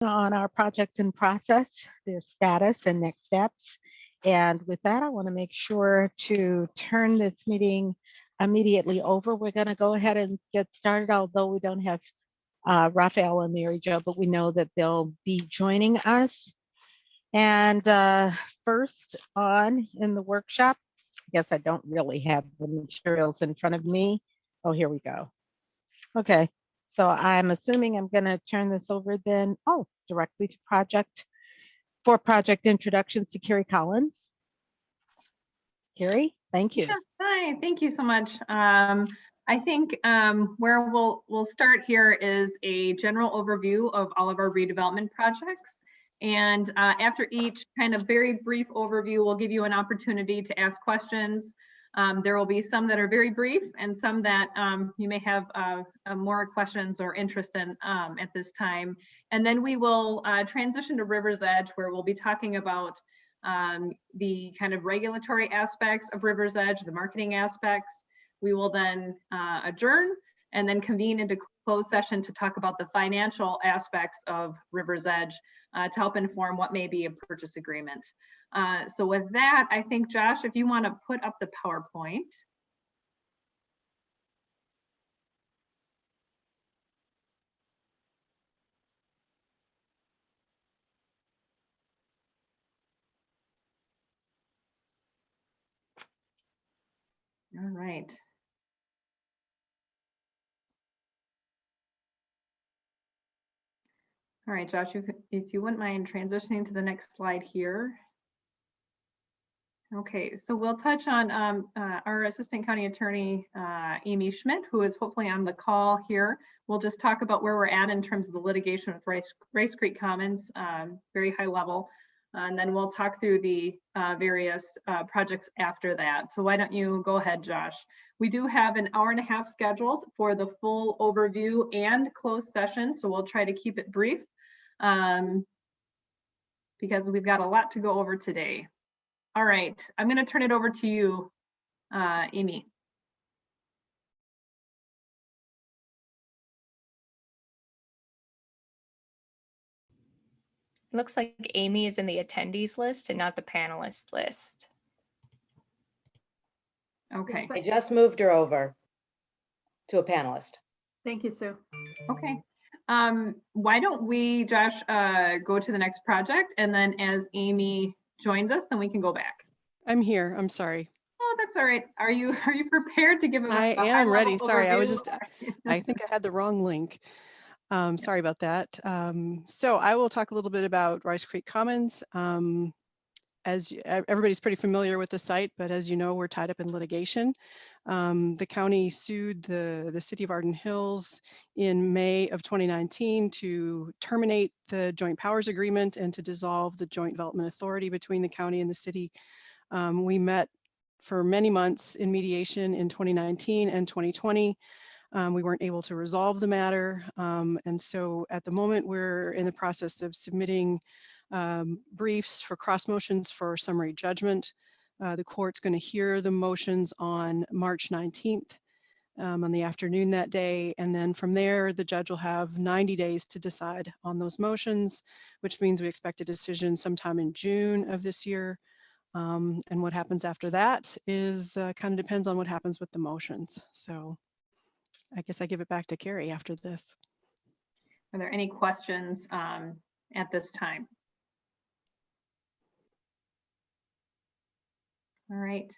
on our projects in process, their status and next steps. And with that, I want to make sure to turn this meeting immediately over. We're going to go ahead and get started, although we don't have Raphael and Mary Jo, but we know that they'll be joining us. And first on in the workshop, I guess I don't really have the materials in front of me. Oh, here we go. Okay, so I'm assuming I'm going to turn this over then, directly to project introductions to Carrie Collins. Carrie, thank you. Yes, hi, thank you so much. I think where we'll start here is a general overview of all of our redevelopment projects. And after each kind of very brief overview, we'll give you an opportunity to ask questions. There will be some that are very brief and some that you may have more questions or interest in at this time. And then we will transition to River's Edge, where we'll be talking about the kind of regulatory aspects of River's Edge, the marketing aspects. We will then adjourn and then convene into closed session to talk about the financial aspects of River's Edge to help inform what may be a purchase agreement. So with that, I think, Josh, if you want to put up the PowerPoint. All right. All right, Josh, if you wouldn't mind transitioning to the next slide here. Okay, so we'll touch on our Assistant County Attorney, Amy Schmidt, who is hopefully on the call here. We'll just talk about where we're at in terms of the litigation with Rice Creek Commons, very high level. And then we'll talk through the various projects after that. So why don't you go ahead, Josh? We do have an hour and a half scheduled for the full overview and closed session, so we'll try to keep it brief because we've got a lot to go over today. All right, I'm going to turn it over to you, Amy. Looks like Amy is in the attendees list and not the panelist list. Okay. I just moved her over to a panelist. Thank you, Sue. Okay. Why don't we, Josh, go to the next project, and then as Amy joins us, then we can go back. I'm here. I'm sorry. Oh, that's all right. Are you prepared to give a I am ready. Sorry, I was overview? just, I think I had the wrong link. Sorry about that. So I will talk a little bit about Rice Creek Commons. As everybody's pretty familiar with the site, but as you know, we're tied up in litigation. The county sued the city of Arden Hills in May of 2019 to terminate the joint powers agreement and to dissolve the joint development authority between the county and the city. We met for many months in mediation in 2019 and 2020. We weren't able to resolve the matter. And so at the moment, we're in the process of submitting briefs for cross motions for summary judgment. The court's going to hear the motions on March 19th on the afternoon that day. And then from there, the judge will have 90 days to decide on those motions, which means we expect a decision sometime in June of this year. And what happens after that is kind of depends on what happens with the motions. So I guess I give it back to Carrie after this. Are there any questions at this time? All right.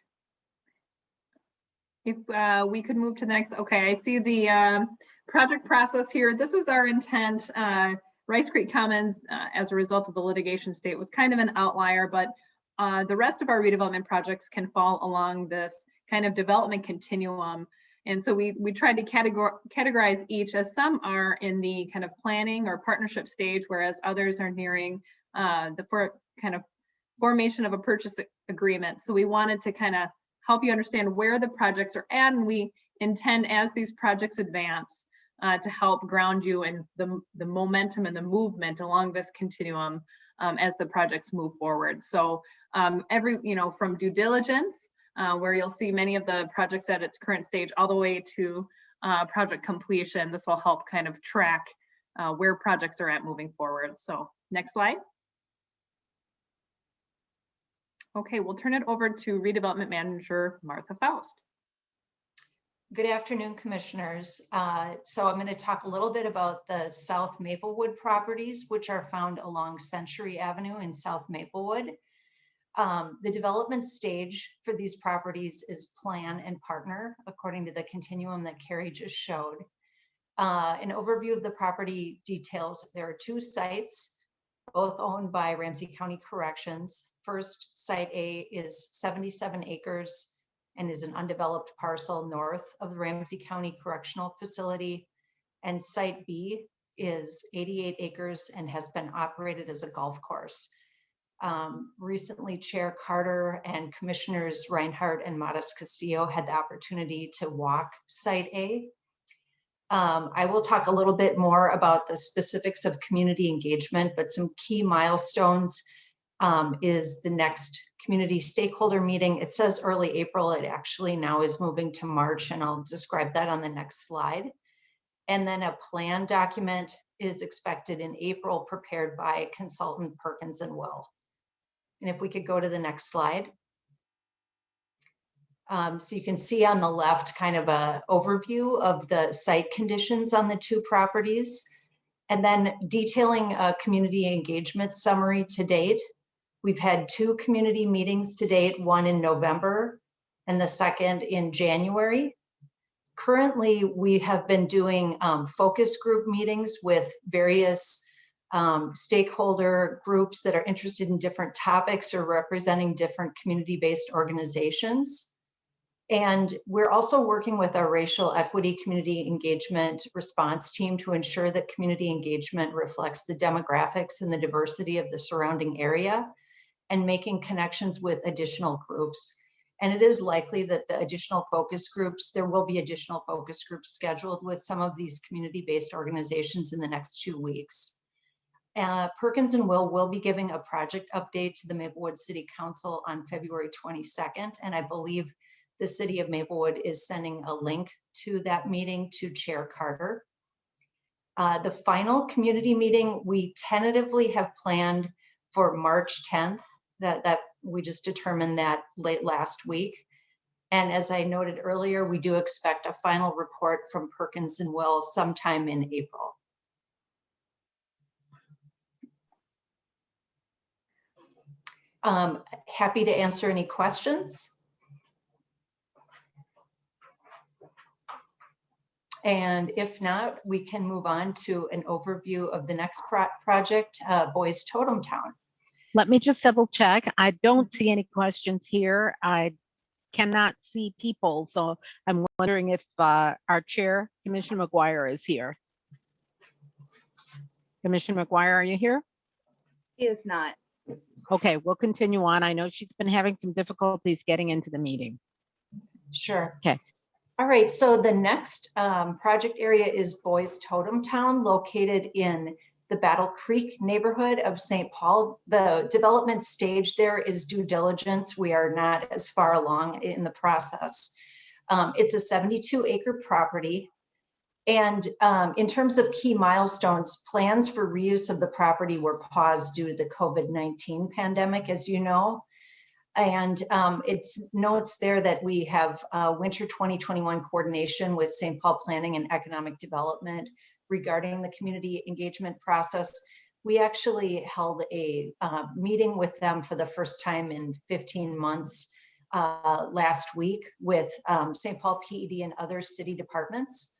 If we could move to the next, okay, I see the project process here. This was our intent. Rice Creek Commons, as a result of the litigation state, was kind of an outlier, but the rest of our redevelopment projects can fall along this kind of development continuum. And so we tried to categorize each, as some are in the kind of planning or partnership stage, whereas others are nearing the kind of formation of a purchase agreement. So we wanted to kind of help you understand where the projects are at, and we intend, as these projects advance, to help ground you in the momentum and the movement along this continuum as the projects move forward. So from due diligence, where you'll see many of the projects at its current stage, all the way to project completion, this will help kind of track where projects are at moving forward. So next slide. Okay, we'll turn it over to redevelopment manager Martha Faust. Good afternoon, commissioners. So I'm going to talk a little bit about the South Maplewood properties, which are found along Century Avenue in South Maplewood. The development stage for these properties is plan and partner, according to the continuum that Carrie just showed. An overview of the property details: there are 2 sites, both owned by Ramsey County Corrections. First, site A is 77 acres and is an undeveloped parcel north of the Ramsey County Correctional Facility. And site B is 88 acres and has been operated as a golf course. Recently, Chair Carter and Commissioners Reinhardt and Modest Castillo had the opportunity to walk site A. I will talk a little bit more about the specifics of community engagement, but some key milestones is the next community stakeholder meeting. It says early April. It actually now is moving to March, and I'll describe that on the next slide. And then a plan document is expected in April, prepared by consultant Perkins and Will. And if we could go to the next slide. So you can see on the left kind of an overview of the site conditions on the 2 properties, and then detailing a community engagement summary to date. We've had 2 community meetings to date, one in November and the second in January. Currently, we have been doing focus group meetings with various stakeholder groups that are interested in different topics or representing different community-based organizations. And we're also working with our racial equity community engagement response team to ensure that community engagement reflects the demographics and the diversity of the surrounding area, and making connections with additional groups. And it is likely that the additional focus groups, there will be additional focus groups scheduled with some of these community-based organizations in the next 2 weeks. Perkins and Will be giving a project update to the Maplewood City Council on February 22nd. And I believe the City of Maplewood is sending a link to that meeting to Chair Carter. The final community meeting we tentatively have planned for March 10th. That we just determined that late last week. And as I noted earlier, we do expect a final report from Perkins and Will sometime in April. Happy to answer any questions. And if not, we can move on to an overview of the next project, Boys Totem Town. Let me just double check. I don't see any questions here. I cannot see people. So I'm wondering if our chair, Commissioner McGuire, is here. Commissioner McGuire, are you here? He is not. Okay, we'll continue on. I know she's been having some difficulties getting into the meeting. Sure. Okay. All right, so the next project area is Boys Totem Town, located in the Battle Creek neighborhood of St. Paul. The development stage there is due diligence. We are not as far along in the process. It's a 72-acre property. And in terms of key milestones, plans for reuse of the property were paused due to the COVID-19 pandemic, as you know. And it notes there that we have winter 2021 coordination with St. Paul Planning and Economic Development regarding the community engagement process. We actually held a meeting with them for the first time in 15 months last week with St. Paul PED and other city departments.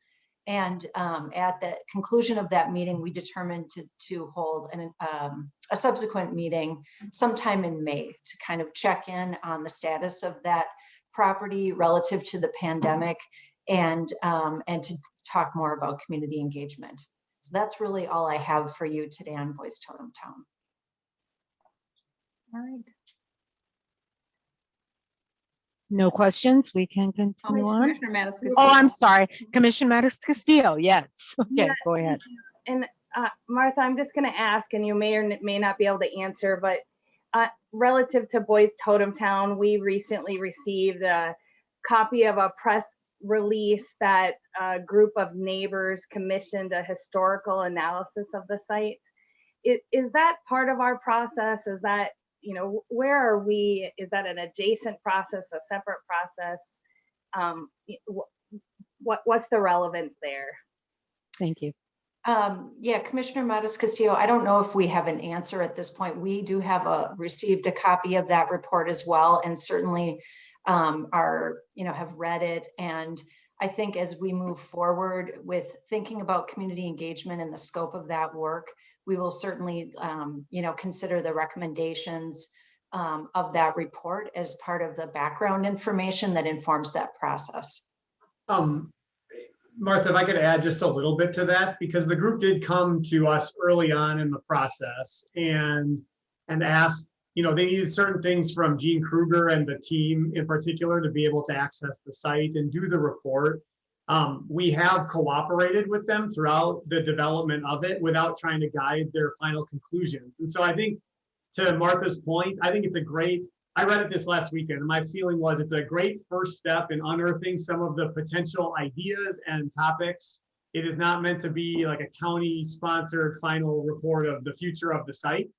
And at the conclusion of that meeting, we determined to hold a subsequent meeting sometime in May to kind of check in on the status of that property relative to the pandemic, and to talk more about community engagement. So that's really all I have for you today on Boys Totem Town. All right. No questions. We can continue on. Commissioner Mattis. Oh, I'm sorry. Commissioner Mattis Castillo. Yes. Okay, Yeah, go ahead. And Martha, I'm just going to ask, and you may or may not be able to answer, but relative to Boys Totem Town, we recently received a copy of a press release that a group of neighbors commissioned a historical analysis of the site. Is that part of our process? Is that, you know, where are we? Is that an adjacent process, a separate process? What's the relevance there? Thank you. Yeah, Commissioner Modis Castillo, I don't know if we have an answer at this point. We do have received a copy of that report as well, and certainly have read it. And I think as we move forward with thinking about community engagement and the scope of that work, we will certainly, consider the recommendations of that report as part of the background information that informs that process. Martha, if I could add just a little bit to that, because the group did come to us early on in the process and asked, they needed certain things from Gene Kruger and the team in particular to be able to access the site and do the report. We have cooperated with them throughout the development of it without trying to guide their final conclusions. And so I think, to Martha's point, I think it's I read it this last weekend, and my feeling was it's a great first step in unearthing some of the potential ideas and topics. It is not meant to be like a county-sponsored final report of the future of the site,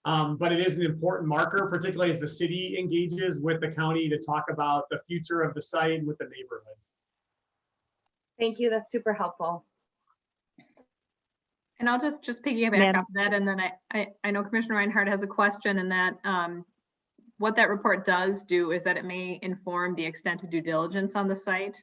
but it is an important marker, particularly as the city engages with the county to talk about the future of the site with the neighborhood. Thank you. That's super helpful. And I'll just piggyback off that. And then I know Commissioner Reinhardt has a question, and that what that report does do is that it may inform the extent of due diligence on the site.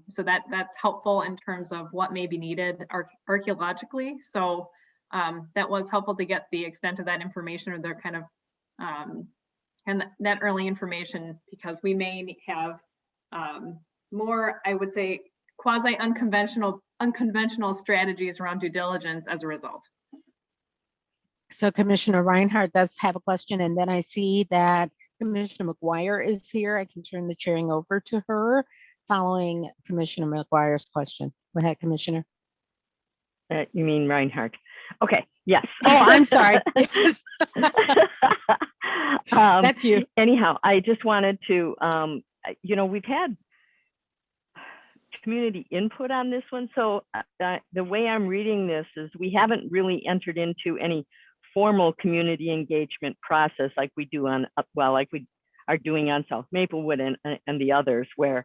So that's helpful in terms of what may be needed archaeologically. So that was helpful to get the extent of that information, or their kind of and that early information, because we may have more, I would say, quasi unconventional strategies around due diligence as a result. So Commissioner Reinhardt does have a question, and then I see that Commissioner McGuire is here. I can turn the chairing over to her following Commissioner McGuire's question. Go ahead, Commissioner. You mean Reinhardt? Okay, yes. Oh, I'm sorry. Yes. That's you. Anyhow, I just wanted to, we've had community input on this one. So the way I'm reading this is we haven't really entered into any formal community engagement process like we do like we are doing on South Maplewood and the others, where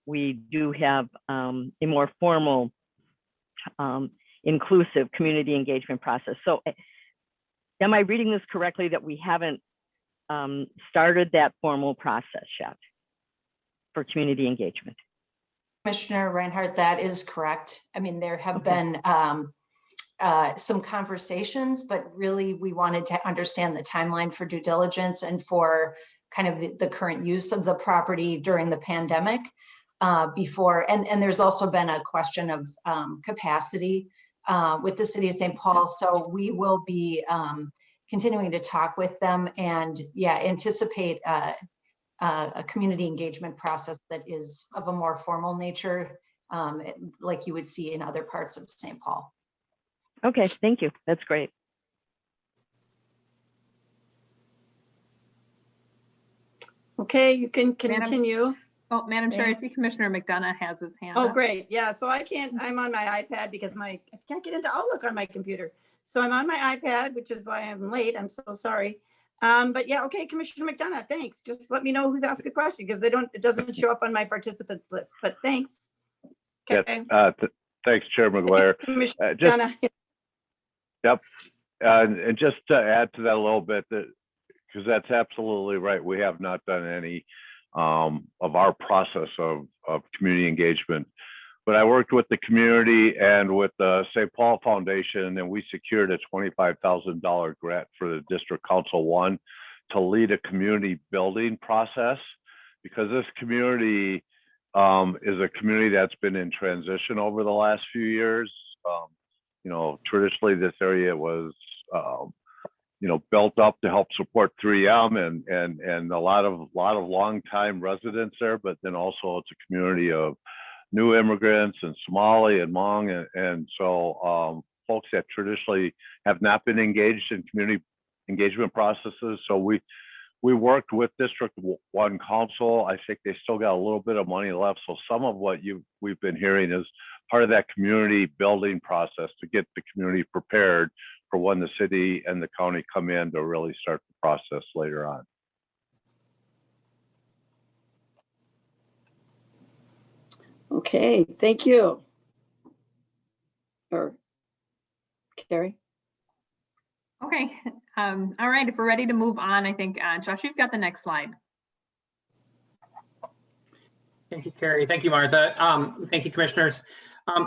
we do have a more formal, inclusive community engagement process. So am I reading this correctly, that we haven't started that formal process yet for community engagement? Commissioner Reinhardt, that is correct. I mean, there have been some conversations, but really we wanted to understand the timeline for due diligence and for kind of the current use of the property during the pandemic before. And there's also been a question of capacity with the city of St. Paul. So we will be continuing to talk with them and anticipate a community engagement process that is of a more formal nature, like you would see in other parts of St. Paul. Okay, thank you. That's great. Okay, you can continue. Madam Chair, I see Commissioner McDonough has his hand Oh, up. great. Yeah, so I'm on my iPad because I can't get into Outlook on my computer. So I'm on my iPad, which is why I'm late. I'm so sorry. But yeah, okay, Commissioner McDonough, thanks. Just let me know who's asked a question, because it doesn't show up on my participants list, but thanks. Okay. Yeah, thanks, Chair McGuire. Commissioner McDonough. Yep. And just to add to that a little bit, because that's absolutely right. We have not done any of our process of community engagement. But I worked with the community and with the St. Paul Foundation, and we secured a $25,000 grant for the District Council 1 to lead a community building process, because this community is a community that's been in transition over the last few years. Traditionally this area was, built up to help support 3M and a lot of longtime residents there, but then also it's a community of new immigrants and Somali and Hmong, and so folks that traditionally have not been engaged in community engagement processes. So we we worked with District 1 Council. I think they still got a little bit of money left. So some of what we've been hearing is part of that community building process to get the community prepared for when the city and the county come in to really start the process later on. Okay, thank you. Or Carrie? Okay, all right, if we're ready to move on, I think, Josh, you've got the next slide. Thank you, Carrie. Thank you, Martha. Thank you, commissioners.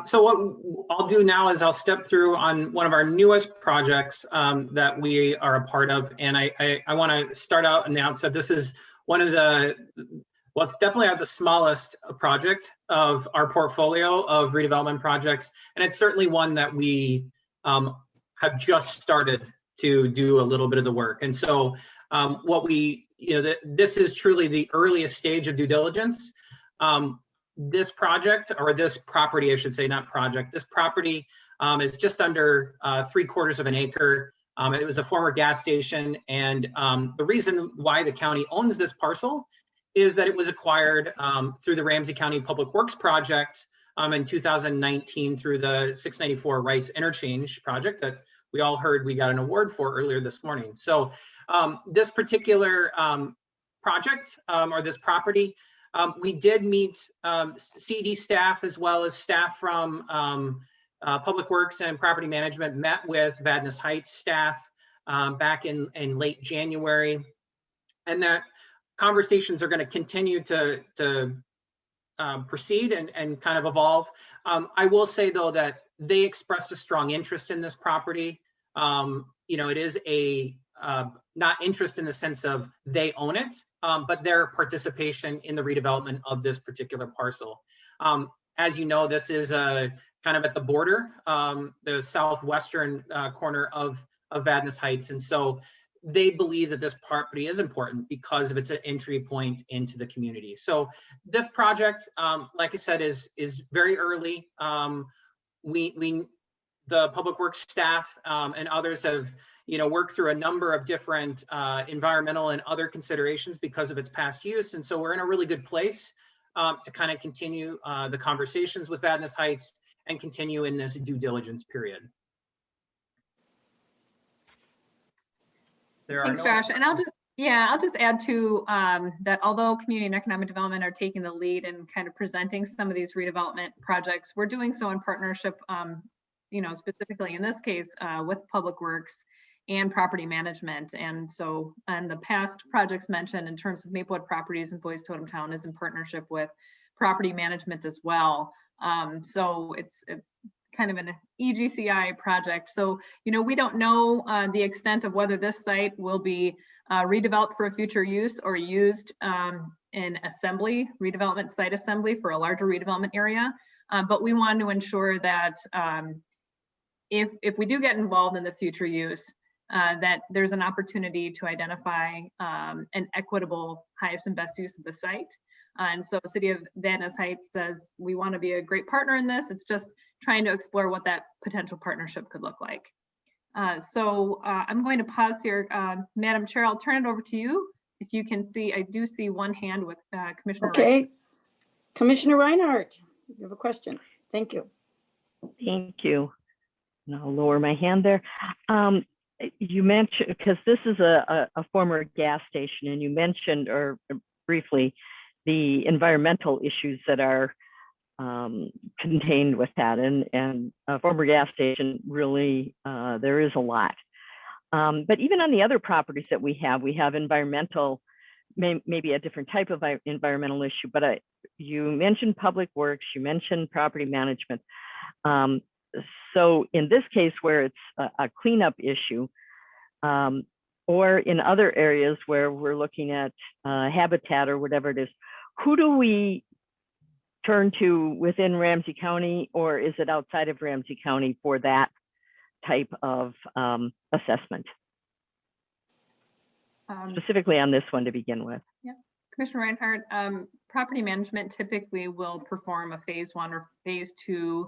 So what I'll do now is I'll step through on one of our newest projects that we are a part of. And I want to start out and announce that this is one of the, well, it's definitely the smallest project of our portfolio of redevelopment projects. And it's certainly one that we have just started to do a little bit of the work. And so what we, this is truly the earliest stage of due diligence. This project, or this property, I should say, not project, this property is just under 3/4 of an acre. It was a former gas station. And the reason why the county owns this parcel is that it was acquired through the Ramsey County Public Works project in 2019 through the 694 Rice Interchange project that we all heard we got an award for earlier this morning. So this particular project or this property, we did meet CD staff as well as staff from Public Works and Property Management met with Vadnais Heights staff back in late January. And that conversations are going to continue to proceed and kind of evolve. I will say, though, that they expressed a strong interest in this property. It is a not interest in the sense of they own it, but their participation in the redevelopment of this particular parcel. As you know, this is kind of at the border, the southwestern corner of Vadnais Heights. And so they believe that this property is important because of its entry point into the community. So this project, like I said, is very early. The Public Works staff and others have worked through a number of different environmental and other considerations because of its past use. And so we're in a really good place to kind of continue the conversations with Vadnais Heights and continue in this due diligence period. Thanks, Josh. And I'll just add to that although community and economic development are taking the lead and kind of presenting some of these redevelopment projects, we're doing so in partnership, specifically in this case with Public Works and Property Management. And so on the past projects mentioned in terms of Maplewood Properties and Boys Totem Town is in partnership with Property Management as well. So it's kind of an EGCI project. So, we don't know the extent of whether this site will be redeveloped for a future use or used in assembly, redevelopment site assembly for a larger redevelopment area. But we want to ensure that if we do get involved in the future use, that there's an opportunity to identify an equitable highest and best use of the site. And so City of Vadnais Heights says we want to be a great partner in this. It's just trying to explore what that potential partnership could look like. So I'm going to pause here. Madam Chair, I'll turn it over to you. If you can see, I do see one hand with Commissioner Okay. Reinhardt. Commissioner Reinhardt, you have a question. Thank you. Thank you. And I'll lower my hand there. You mentioned, because this is a former gas station, and you mentioned, or briefly, the environmental issues that are contained with that. And a former gas station, really, there is a lot. But even on the other properties that we have environmental, maybe a different type of environmental issue, but you mentioned Public Works, you mentioned Property Management. So in this case, where it's a cleanup issue, or in other areas where we're looking at habitat or whatever it is, who do we turn to within Ramsey County, or is it outside of Ramsey County for that type of assessment? Specifically on this one to begin with. Yeah, Commissioner Reinhardt, Property Management typically will perform a phase 1 or phase 2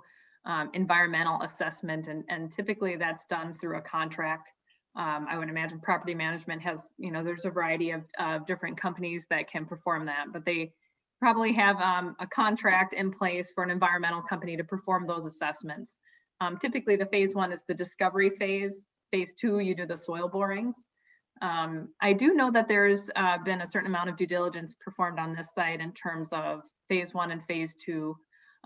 environmental assessment, and typically that's done through a contract I would imagine property management has, there's a variety of different companies that can perform that, but they probably have a contract in place for an environmental company to perform those assessments. Typically, the phase 1 is the discovery phase. Phase 2, you do the soil borings. I do know that there's been a certain amount of due diligence performed on this site in terms of phase 1 and phase 2.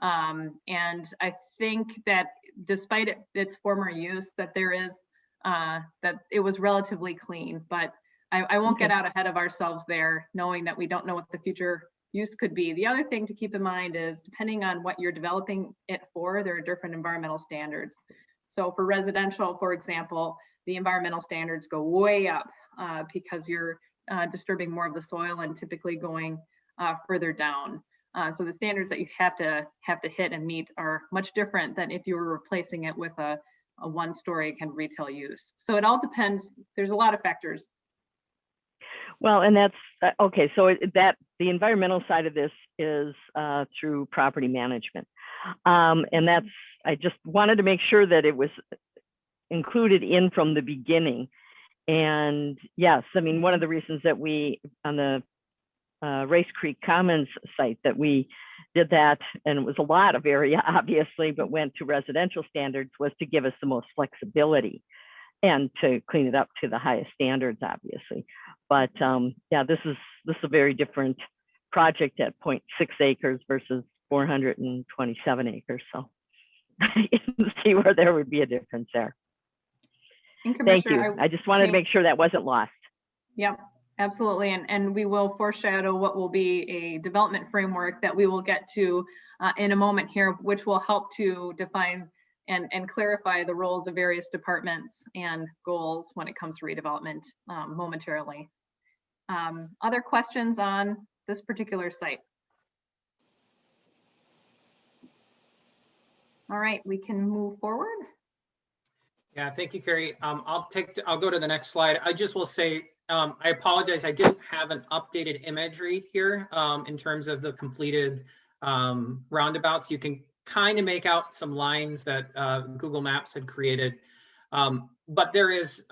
And I think that despite its former use, that there is, that it was relatively clean, but I won't get out ahead of ourselves there, knowing that we don't know what the future use could be. The other thing to keep in mind is, depending on what you're developing it for, there are different environmental standards. So for residential, for example, the environmental standards go way up because you're disturbing more of the soil and typically going further down. So the standards that you have to hit and meet are much different than if you were replacing it with a one-story kind of retail use. So it all depends. There's a lot of factors. Well, and that's okay. So that the environmental side of this is through property management, and that's, I just wanted to make sure that it was included in from the beginning. And yes, I mean, one of the reasons that we on the Rice Creek Commons site that we did that, and it was a lot of area obviously, but went to residential standards, was to give us the most flexibility and to clean it up to the highest standards, obviously. But yeah, this is a very different project at 0.6 acres versus 427 acres. So you can see where there would be a difference there. Thank you. I just wanted to make sure that wasn't lost. Yep, absolutely. And we will foreshadow what will be a development framework that we will get to in a moment here, which will help to define and clarify the roles of various departments and goals when it comes to redevelopment momentarily. Other questions on this particular site? All right, we can move forward. Yeah, thank you, Carrie. I'll go to the next slide. I just will say, I apologize, I didn't have an updated imagery here in terms of the completed roundabouts. You can kind of make out some lines that Google Maps had created. But there is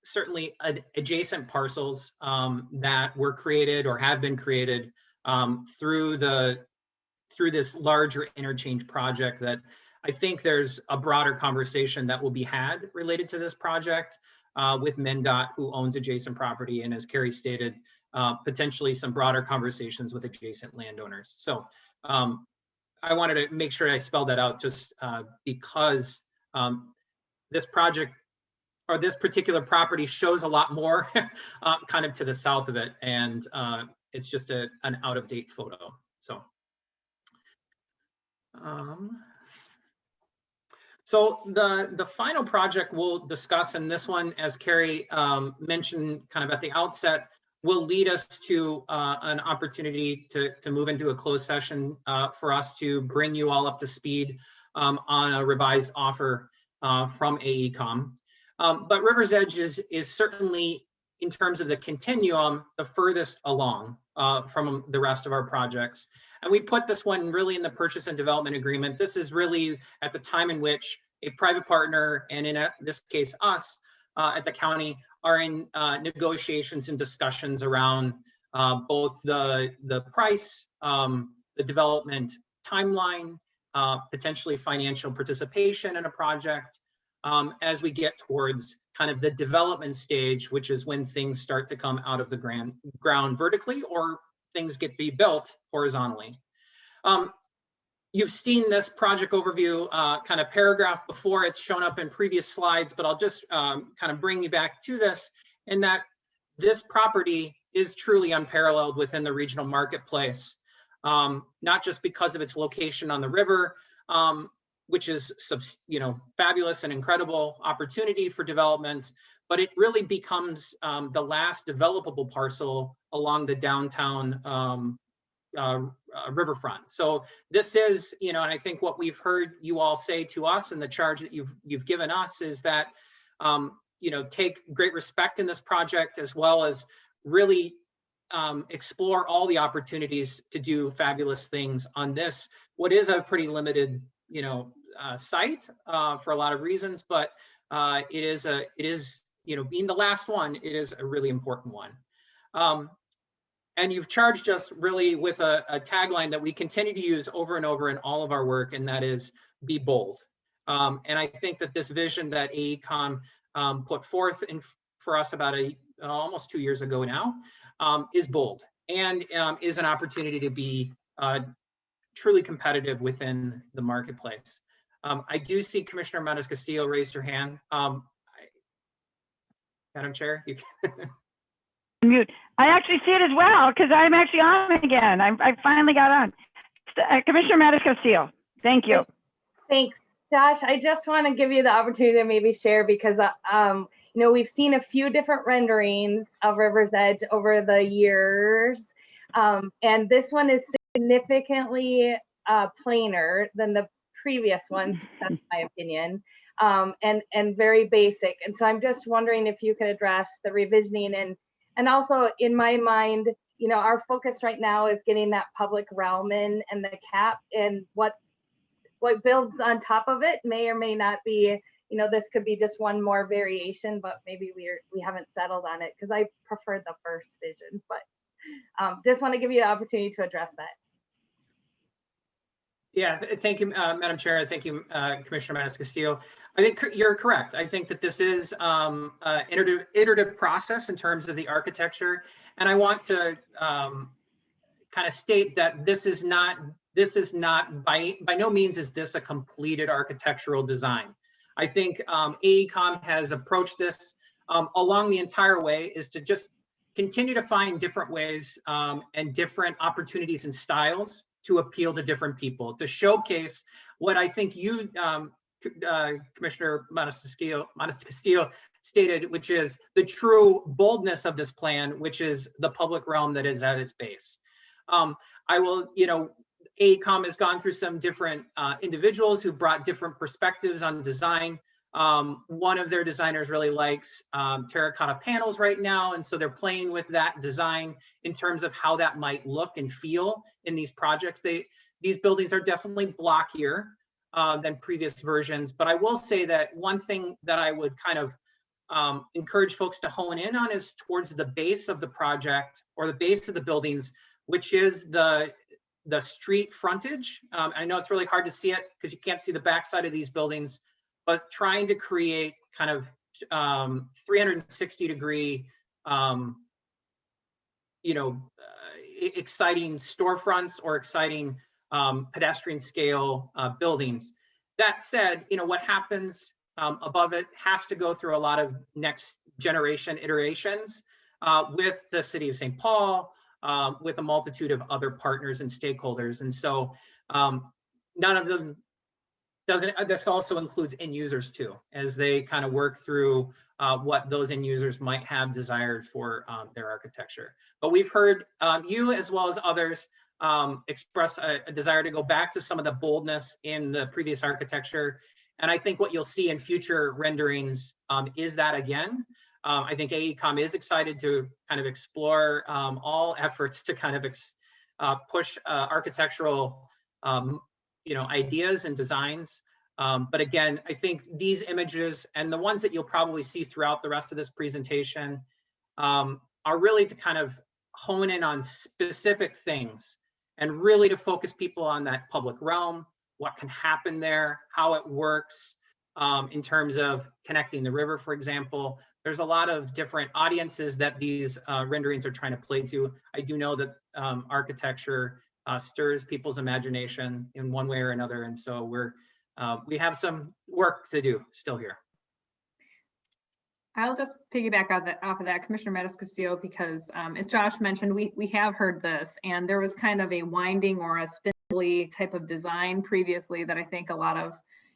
certainly adjacent parcels that were created or have been created through this larger interchange project that I think there's a broader conversation that will be had related to this project with MnDOT, who owns adjacent property, and as Carrie stated, potentially some broader conversations with adjacent landowners. So I wanted to make sure I spelled that out just because this project or this particular property shows a lot more kind of to the south of it, and it's just an out-of-date photo. So. So the final project we'll discuss, and this one, as Carrie mentioned kind of at the outset, will lead us to an opportunity to move into a closed session for us to bring you all up to speed on a revised offer from AECom. But River's Edge is certainly, in terms of the continuum, the furthest along from the rest of our projects. And we put this one really in the purchase and development agreement. This is really at the time in which a private partner, and in this case us at the county, are in negotiations and discussions around both the price, the development timeline, potentially financial participation in a project, as we get towards kind of the development stage, which is when things start to come out of the ground vertically, or things get be built horizontally. You've seen this project overview kind of paragraph before. It's shown up in previous slides, but I'll just kind of bring you back to this, in that this property is truly unparalleled within the regional marketplace, not just because of its location on the river, which is fabulous and incredible opportunity for development, but it really becomes the last developable parcel along the downtown riverfront. So this is, and I think what we've heard you all say to us, and the charge that you've given us, is that take great respect in this project, as well as really explore all the opportunities to do fabulous things on this, what is a pretty limited site for a lot of reasons, but it is being the last one, it is a really important one. And you've charged us really with a tagline that we continue to use over and over in all of our work, and that is be bold. And I think that this vision that AECOM put forth for us about almost 2 years ago now is bold and is an opportunity to be truly competitive within the marketplace. I do see Commissioner Manos Castillo raised her hand. Madam Chair, you can mute. I actually see it as well because I'm actually on again. I finally got on. Commissioner Matos Castillo, thank you. Thanks, Josh. I just want to give you the opportunity to maybe share because we've seen a few different renderings of River's Edge over the years, and this one is significantly plainer than the previous ones. That's my opinion. And very basic. And so I'm just wondering if you could address the revisioning and also in my mind, our focus right now is getting that public realm in and the cap, and what builds on top of it may or may not be, this could be just one more variation, but maybe we haven't settled on it because I preferred the first vision, but just want to give you the opportunity to address that. Yeah, thank you, Madam Chair. Thank you, Commissioner Manos Castillo. I think you're correct. I think that this is an iterative process in terms of the architecture. And I want to kind of state that this is not by no means is this a completed architectural design. I think AECOM has approached this along the entire way is to just continue to find different ways and different opportunities and styles to appeal to different people, to showcase what I think you, Commissioner Manos Castillo stated, which is the true boldness of this plan, which is the public realm that is at its base. AECOM has gone through some different individuals who brought different perspectives on design. One of their designers really likes terracotta panels right now, and so they're playing with that design in terms of how that might look and feel in these projects. These buildings are definitely blockier than previous versions, but I will say that one thing that I would kind of encourage folks to hone in on is towards the base of the project or the base of the buildings, which is the street frontage. I know it's really hard to see it because you can't see the backside of these buildings, but trying to create kind of 360 degree, exciting storefronts or exciting pedestrian scale buildings. That said, what happens above it has to go through a lot of next generation iterations with the city of St. Paul, with a multitude of other partners and stakeholders. And so none of them this also includes end users too, as they kind of work through what those end users might have desired for their architecture. But we've heard you as well as others express a desire to go back to some of the boldness in the previous architecture. And I think what you'll see in future renderings is that again. I think AECOM is excited to kind of explore all efforts to kind of push architectural ideas and designs. But again, I think these images and the ones that you'll probably see throughout the rest of this presentation are really to kind of hone in on specific things and really to focus people on that public realm, what can happen there, how it works in terms of connecting the river, for example. There's a lot of different audiences that these renderings are trying to play to. I do know that architecture stirs people's imagination in one way or another, and so we have some work to do still here. I'll just piggyback off of that, Commissioner Matos Castillo, because as Josh mentioned, we have heard this, and there was kind of a winding or a spindly type of design previously that I think a lot of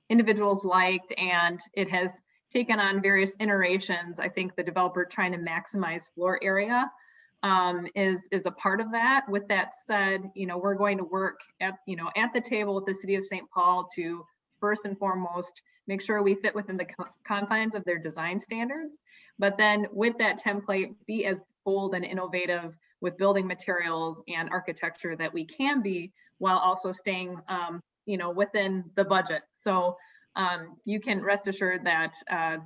individuals liked, and it has taken on various iterations. I think the developer trying to maximize floor area is a part of that. With that said, we're going to work at the table with the city of St. Paul to first and foremost make sure we fit within the confines of their design standards, but then with that template, be as bold and innovative with building materials and architecture that we can be, while also staying within the budget. So you can rest assured that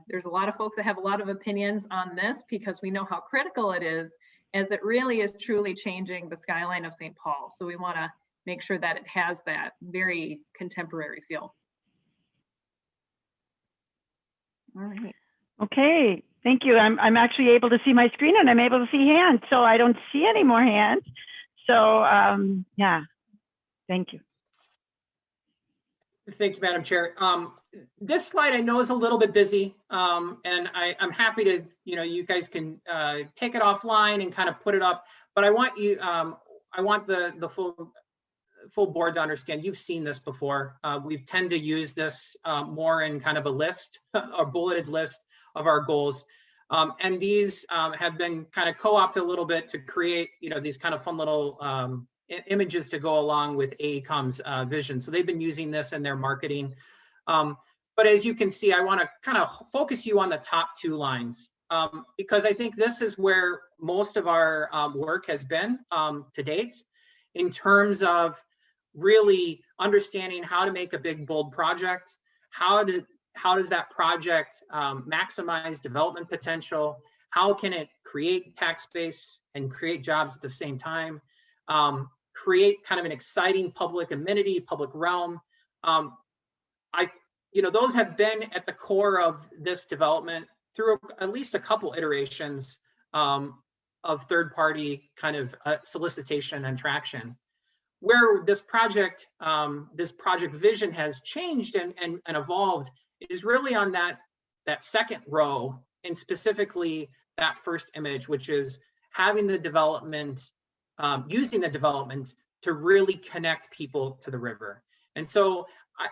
there's a lot of folks that have a lot of opinions on this because we know how critical it is, as it really is truly changing the skyline of St. Paul. So we want to make sure that it has that very contemporary feel. All right. Okay, thank you. I'm actually able to see my screen and I'm able to see hands, so I don't see any more hands. So yeah, thank you. Thank you, Madam Chair. This slide I know is a little bit busy, and I'm happy to, you guys can take it offline and kind of put it up. But I want you, I want the full board to understand. You've seen this before. We tend to use this more in kind of a list, a bulleted list of our goals, and these have been kind of co-opted a little bit to create, these kind of fun little images to go along with AECOM's vision. So they've been using this in their marketing. But as you can see, I want to kind of focus you on the top two lines, because I think this is where most of our work has been to date, in terms of really understanding how to make a big, bold project. How does that project maximize development potential? How can it create tax base and create jobs at the same time? Create kind of an exciting public amenity, public realm. Those have been at the core of this development through at least a couple iterations of third-party kind of solicitation and traction. Where this project vision has changed and evolved is really on that second row, and specifically that first image, which is having the development, using the development to really connect people to the river. And so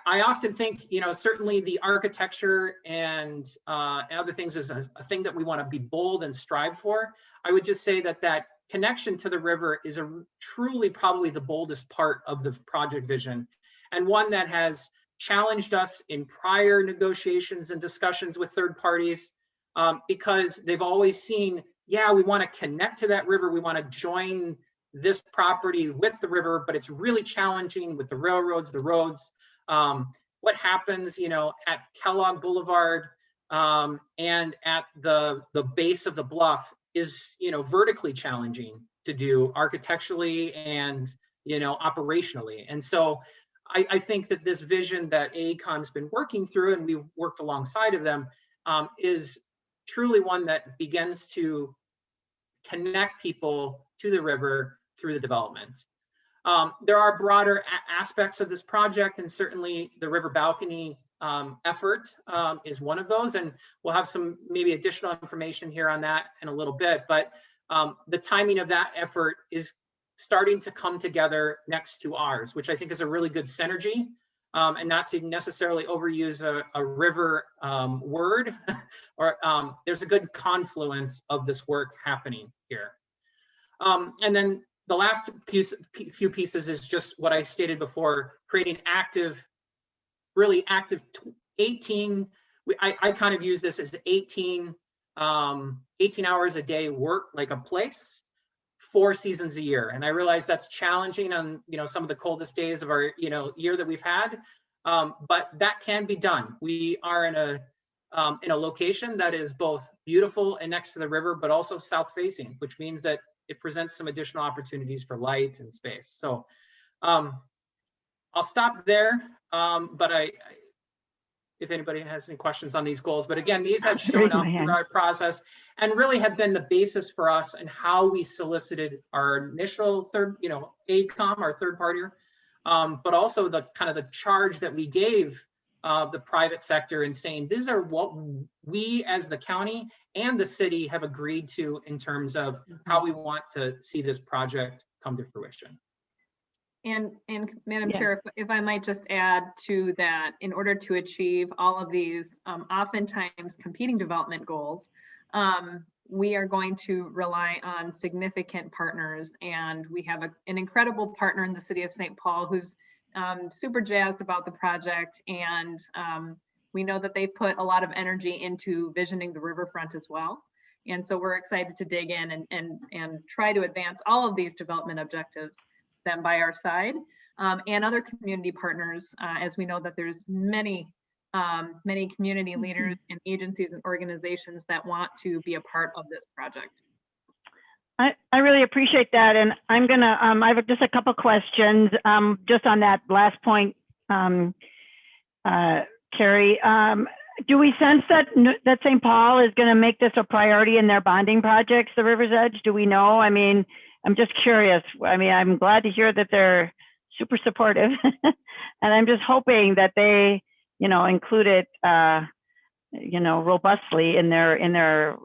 I often think, certainly the architecture and other things is a thing that we want to be bold and strive for. I would just say that connection to the river is truly probably the boldest part of the project vision, and one that has challenged us in prior negotiations and discussions with third parties, because they've always seen, yeah, we want to connect to that river, we want to join this property with the river, but it's really challenging with the railroads, the roads. What happens, at Kellogg Boulevard and at the base of the bluff is, vertically challenging to do architecturally and, operationally. And so I think that this vision that AECOM's been working through, and we've worked alongside of them, is truly one that begins to connect people to the river through the development. There are broader aspects of this project, and certainly the river balcony effort is one of those, and we'll have some maybe additional information here on that in a little bit, but the timing of that effort is starting to come together next to ours, which I think is a really good synergy, and not to necessarily overuse a river word, or there's a good confluence of this work happening here. And then the last few pieces is just what I stated before, creating really active 18, I kind of use this as 18 hours a day work, like a place, 4 seasons a year. And I realize that's challenging on, some of the coldest days of our, year that we've had, but that can be done. We are in a location that is both beautiful and next to the river, but also south facing, which means that it presents some additional opportunities for light and space. So I'll stop there, but if anybody has any questions on these goals, but again, these have shown up through our process and really have been the basis for us and how we solicited our initial AECOM, our third party, but also the kind of the charge that we gave the private sector in saying, these are what we as the county and the city have agreed to in terms of how we want to see this project come to fruition. And Madam Chair, if I might just add to that, in order to achieve all of these oftentimes competing development goals, we are going to rely on significant partners, and we have an incredible partner in the city of St. Paul who's super jazzed about the project, and we know that they put a lot of energy into visioning the riverfront as well. And so we're excited to dig in and try to advance all of these development objectives, them by our side, and other community partners, as we know that there's many many community leaders and agencies and organizations that want to be a part of this project. I really appreciate that. And I'm gonna, I have just a couple questions just on that last point, Carrie. Do we sense that that St. Paul is gonna make this a priority in their bonding projects, the River's Edge? Do we know? I mean, I'm just curious. I mean, I'm glad to hear that they're super supportive. And I'm just hoping that they, you know, include it, you know, robustly in their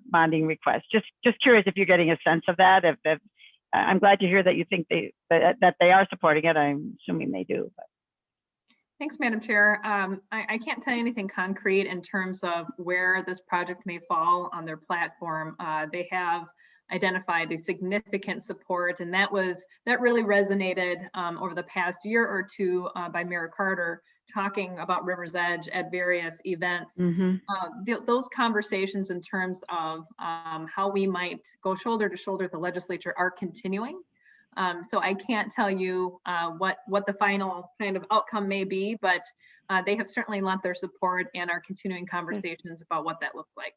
bonding request. Just curious if you're getting a sense of that. If I'm glad to hear that you think that they are supporting it. I'm assuming they do. But. Thanks, Madam Chair. I can't tell you anything concrete in terms of where this project may fall on their platform. They have identified a significant support, and that really resonated over the past year or two by Mayor Carter, talking about River's Edge at various events. Those conversations in terms of how we might go shoulder to shoulder with the legislature are continuing. So I can't tell you what the final kind of outcome may be, but they have certainly lent their support and are continuing conversations about what that looks like.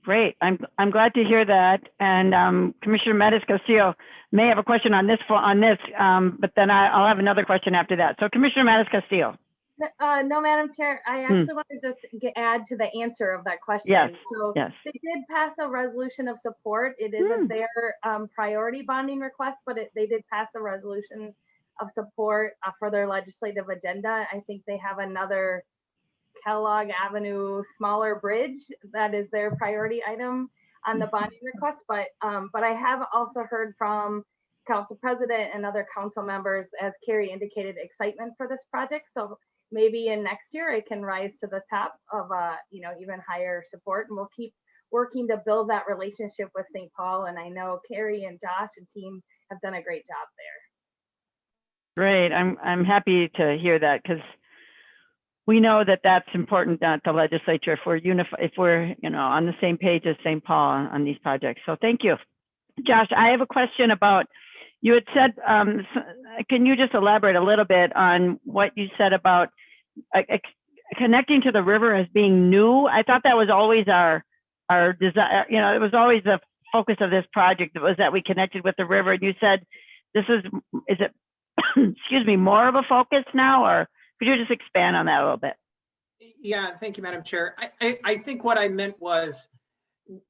Great. I'm glad to hear that. And Commissioner Matis-Castillo may have a question on this, but then I'll have another question after that. So Commissioner Matis-Castillo. No, Madam Chair, I actually want to just add to the answer of that question. Yes, So yes. they did pass a resolution of support. It isn't their priority bonding request, but they did pass a resolution of support for their legislative agenda. I think they have another Kellogg Avenue smaller bridge that is their priority item on the bonding request. But I have also heard from Council President and other council members, as Carrie indicated, excitement for this project. So maybe in next year it can rise to the top of you know, even higher support, and we'll keep working to build that relationship with St. Paul. And I know Carrie and Josh and team have done a great job there. Great. I'm happy to hear that, because we know that that's important at the legislature if we're if we're, you know, on the same page as St. Paul on these projects. So thank you. Josh, I have a question about, you had said, can you just elaborate a little bit on what you said about connecting to the river as being new? I thought that was always our desire. You know, it was always the focus of this project, was that we connected with the river. And you said, is it, excuse me, more of a focus now, or could you just expand on that a little bit? Yeah, thank you, Madam Chair. I think what I meant was,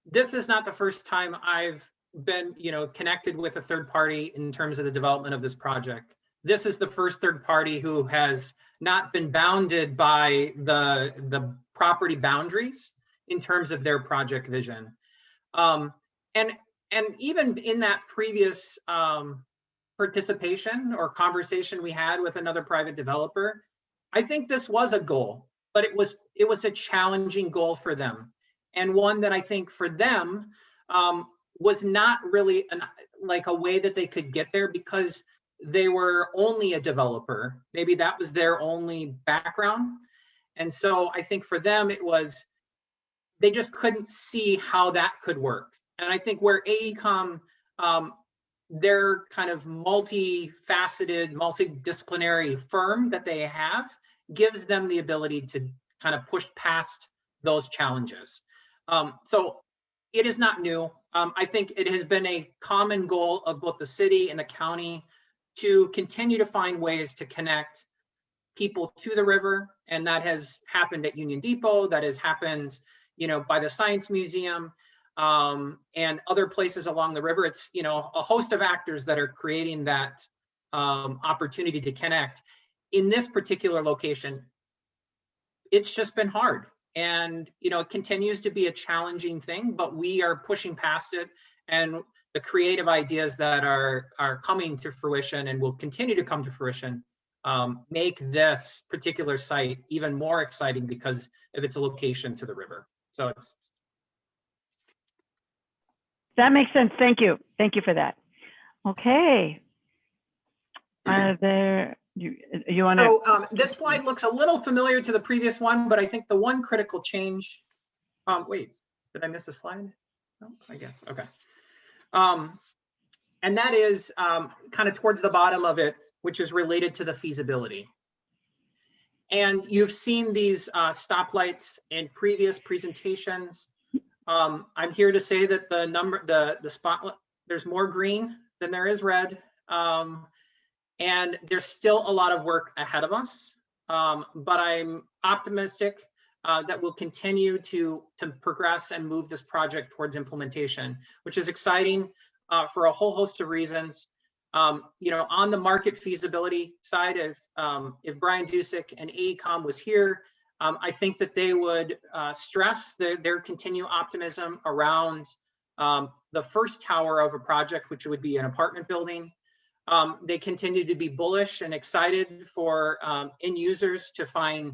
this is not the first time I've been, you know, connected with a third party in terms of the development of this project. This is the first third party who has not been bounded by the property boundaries in terms of their project vision. And even in that previous participation or conversation we had with another private developer, I think this was a goal, but it was a challenging goal for them, and one that I think for them was not really like a way that they could get there, because they were only a developer. Maybe that was their only background. And so I think for them, it was, they just couldn't see how that could work. And I think where AECOM, their kind of multifaceted, multidisciplinary firm that they have, gives them the ability to kind of push past those challenges. So it is not new. I think it has been a common goal of both the city and the county to continue to find ways to connect people to the river. And that has happened at Union Depot, that has happened, you know, by the Science Museum, and other places along the river. It's, you know, a host of actors that are creating that opportunity to connect. In this particular location, it's just been hard. And, you know, it continues to be a challenging thing, but we are pushing past it. And the creative ideas that are coming to fruition and will continue to come to fruition make this particular site even more exciting because of its location to the river. So it's. That makes sense. Thank you. Thank you for that. Okay. Are there, you want to? So this slide looks a little familiar to the previous one, but I think the one critical change, wait, did I miss a slide? No, I guess, okay. And that is kind of towards the bottom of it, which is related to the feasibility. And you've seen these stoplights in previous presentations. I'm here to say that the spot, there's more green than there is red. And there's still a lot of work ahead of us. But I'm optimistic that we'll continue to progress and move this project towards implementation, which is exciting for a whole host of reasons. You know, on the market feasibility side, if Brian Dusick and AECOM was here, I think that they would stress their continued optimism around the first tower of a project, which would be an apartment building. They continue to be bullish and excited for end users to find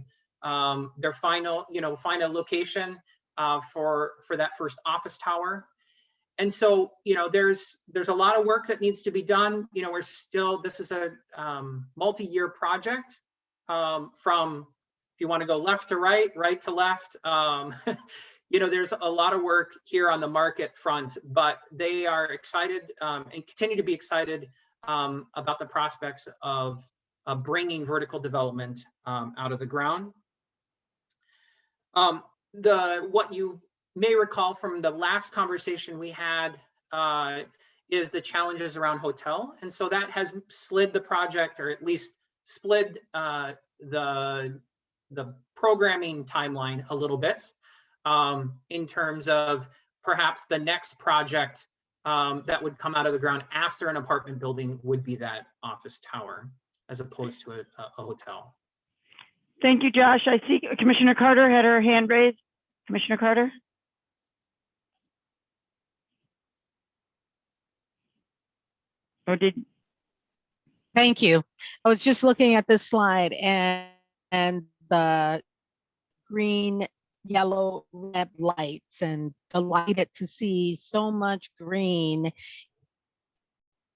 their final, find a location for that first office tower. And so, there's a lot of work that needs to be done. This is a multi-year project from, if you want to go left to right, right to left. There's a lot of work here on the market front, but they are excited and continue to be excited about the prospects of bringing vertical development out of the ground. What you may recall from the last conversation we had is the challenges around hotel. And so that has slid the project, or at least split the programming timeline a little bit in terms of perhaps the next project that would come out of the ground after an apartment building would be that office tower, as opposed to a hotel. Thank you, Josh. I see Commissioner Carter had her hand raised. Commissioner Carter? Or did? Thank you. I was just looking at this slide and the green, yellow, red lights, and delighted to see so much green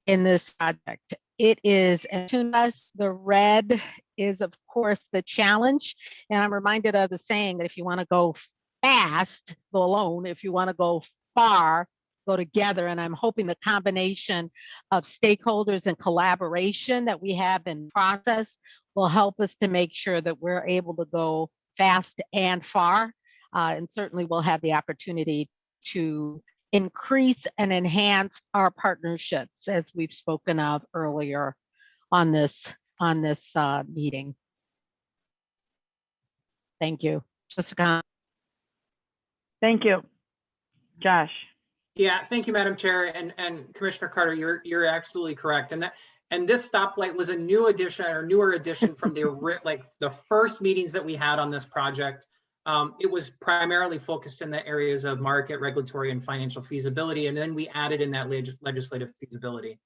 in this project. It is, and to us, the red is of course the challenge. And I'm reminded of the saying that if you want to go fast, go alone. If you want to go far, go together. And I'm hoping the combination of stakeholders and collaboration that we have in process will help us to make sure that we're able to go fast and far. And certainly we'll have the opportunity to increase and enhance our partnerships, as we've spoken of earlier on this meeting. Thank you. Jessica. Thank you. Josh. Yeah, thank you, Madam Chair, and Commissioner Carter. You're absolutely correct. And this stoplight was a new addition or newer addition from the first meetings that we had on this project. It was primarily focused in the areas of market, regulatory, and financial feasibility, and then we added in that legislative feasibility.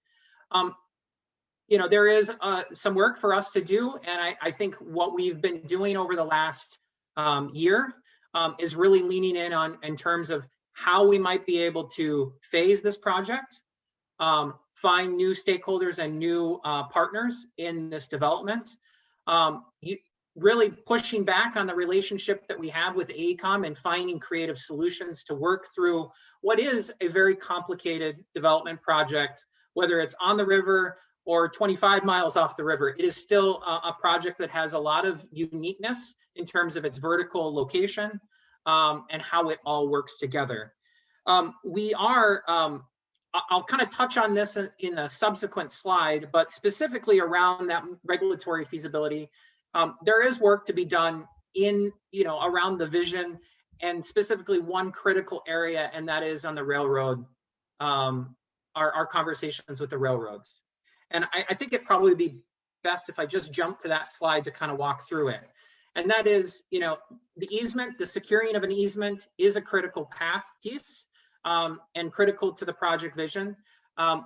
There is some work for us to do, and I think what we've been doing over the last year is really leaning in terms of how we might be able to phase this project, find new stakeholders and new partners in this development. Really pushing back on the relationship that we have with AECOM and finding creative solutions to work through what is a very complicated development project, whether it's on the river or 25 miles off the river. It is still a project that has a lot of uniqueness in terms of its vertical location and how it all works together. I'll kind of touch on this in a subsequent slide, but specifically around that regulatory feasibility. There is work to be done around the vision, and specifically one critical area, and that is on the railroad, our conversations with the railroads. And I think it'd probably be best if I just jump to that slide to kind of walk through it. And that is, the easement, the securing of an easement is a critical path piece and critical to the project vision.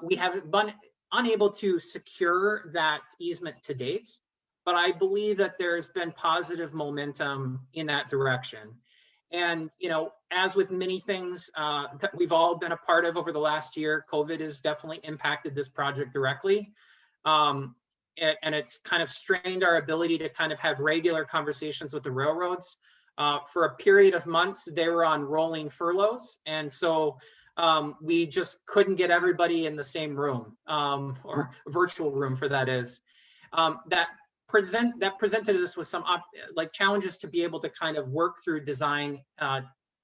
We have been unable to secure that easement to date, but I believe that there's been positive momentum in that direction. And, as with many things that we've all been a part of over the last year, COVID has definitely impacted this project directly. And it's kind of strained our ability to kind of have regular conversations with the railroads. For a period of months, they were on rolling furloughs. And so we just couldn't get everybody in the same room or virtual room for that is. That presented us with some like challenges to be able to kind of work through design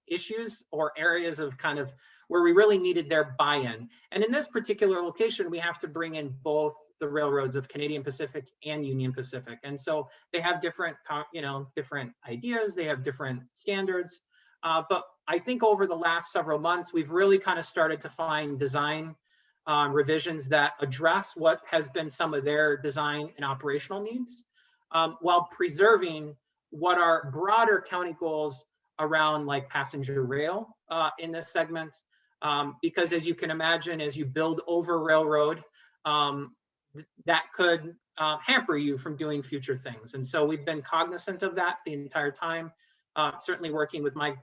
issues or areas of kind of where we really needed their buy-in. And in this particular location, we have to bring in both the railroads of Canadian Pacific and Union Pacific. And so they have different, different ideas, they have different standards. But I think over the last several months, we've really kind of started to find design revisions that address what has been some of their design and operational needs, while preserving what are broader county goals around like passenger rail in this segment. Because as you can imagine, as you build over railroad, that could hamper you from doing future things. And so we've been cognizant of that the entire time, certainly working with my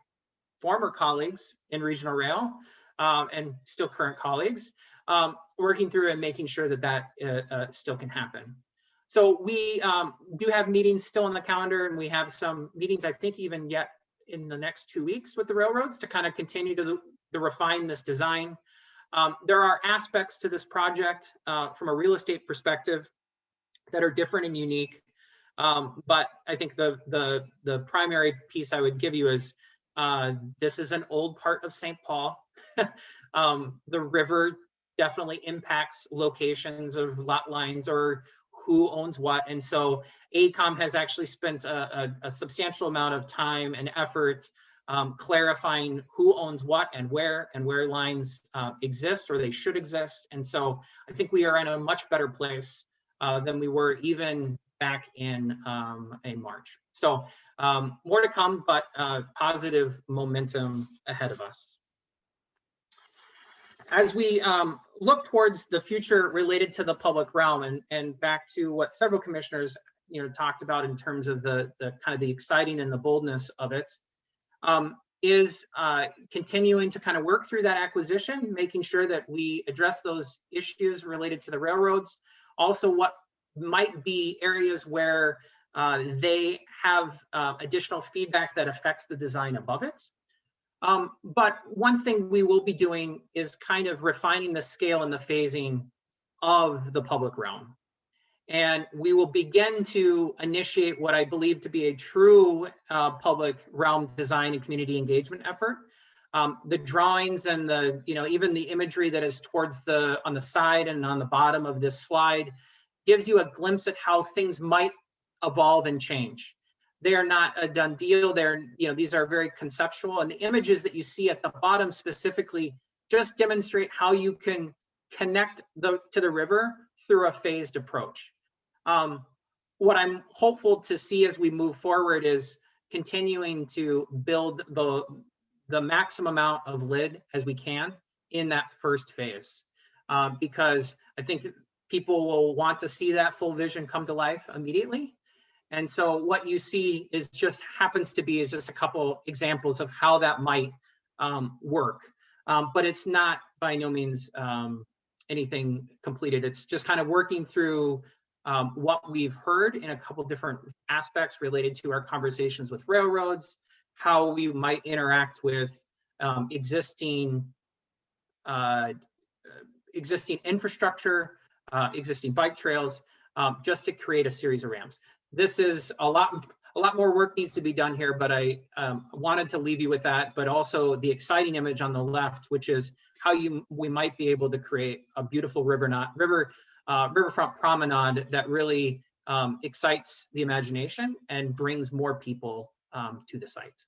former colleagues in regional rail and still current colleagues, working through and making sure that that still can happen. So we do have meetings still on the calendar, and we have some meetings, I think, even yet in the next 2 weeks with the railroads to kind of continue to refine this design. There are aspects to this project from a real estate perspective that are different and unique. But I think the primary piece I would give you is this is an old part of St. Paul. The river definitely impacts locations of lot lines or who owns what. And so AECOM has actually spent a substantial amount of time and effort clarifying who owns what and where lines exist or they should exist. And so I think we are in a much better place than we were even back in March. So more to come, but positive momentum ahead of us. As we look towards the future related to the public realm, and back to what several commissioners talked about in terms of the kind of the exciting and the boldness of it, is continuing to kind of work through that acquisition, making sure that we address those issues related to the railroads. Also, what might be areas where they have additional feedback that affects the design above it. But one thing we will be doing is kind of refining the scale and the phasing of the public realm. And we will begin to initiate what I believe to be a true public realm design and community engagement effort. The drawings and the, even the imagery that is towards on the side and on the bottom of this slide gives you a glimpse at how things might evolve and change. They are not a done deal. These are very conceptual, and the images that you see at the bottom specifically just demonstrate how you can connect to the river through a phased approach. What I'm hopeful to see as we move forward is continuing to build the maximum amount of lid as we can in that first phase, because I think people will want to see that full vision come to life immediately. And so what you see is just a couple examples of how that might work. But it's not by no means anything completed. It's just kind of working through what we've heard in a couple different aspects related to our conversations with railroads, how we might interact with existing infrastructure, existing bike trails, just to create a series of ramps. This is a lot more work needs to be done here, but I wanted to leave you with that, but also the exciting image on the left, which is how we might be able to create a beautiful riverfront promenade that really excites the imagination and brings more people to the site.